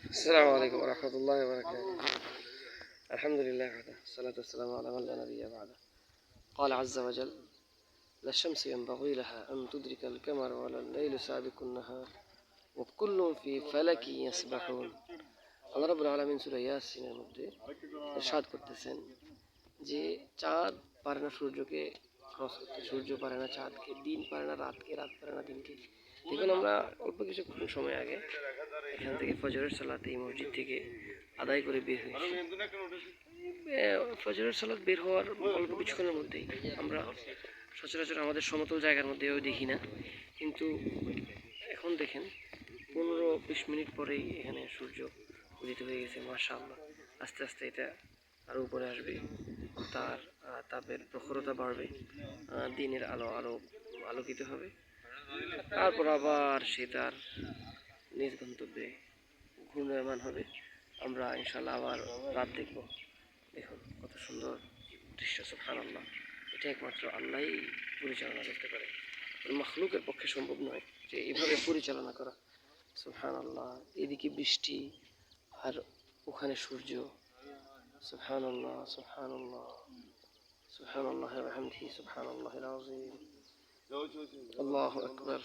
السلام عليكم ورحمة الله وبركاته. الحمد لله وحده والصلاة والسلام على من لا نبي بعده. قال عز وجل: لا الشمس ينبغي لها أن تدرك القمر ولا الليل سابق النهار وكل في فلك يسبحون. আল্লাহ রাব্বুল আলামিন সূরা ইয়াসিনের মধ্যে ইরশাদ করতেছেন যে চাঁদ পারে না সূর্যকে ক্রস করতে, সূর্য পারে না চাঁদকে, দিন পারে না রাতকে, রাত পারে না দিনকে। দেখুন, আমরা অল্প কিছুক্ষণ সময় আগে এখান থেকে ফজরের সালাত এই মসজিদ থেকে আদায় করে বের হয়েছি। ফজরের সালাত বের হওয়ার অল্প কিছুক্ষণের মধ্যেই আমরা সচরাচর আমাদের সমতল জায়গার মধ্যেও দেখি না, কিন্তু এখন দেখেন 15-20 মিনিট পরেই এখানে সূর্য উদিত হয়ে গেছে। মাশাআল্লাহ, আস্তে আস্তে এটা আরও উপরে আসবে, তার তাপের প্রখরতা বাড়বে, দিনের আলো আরও আলোকিত হবে, তারপর আবার সে তার নিজ গন্তব্যে ঘূর্ণায়মান হবে। আমরা ইনশাল্লাহ আবার রাত দেখব। দেখুন কত সুন্দর দৃশ্য, সুবহানাল্লাহ। এটা একমাত্র আল্লাহই পরিচালনা করতে পারে, মাখলুকের পক্ষে সম্ভব নয় যে এভাবে পরিচালনা করা। সুবহানাল্লাহ, এদিকে বৃষ্টি আর ওখানে সূর্য। সুবহানাল্লাহ, সুবহানাল্লাহ, সুবহানাল্লাহি ওয়া বিহামদিহি, সুবহানাল্লাহিল আযীম, আল্লাহু আকবার।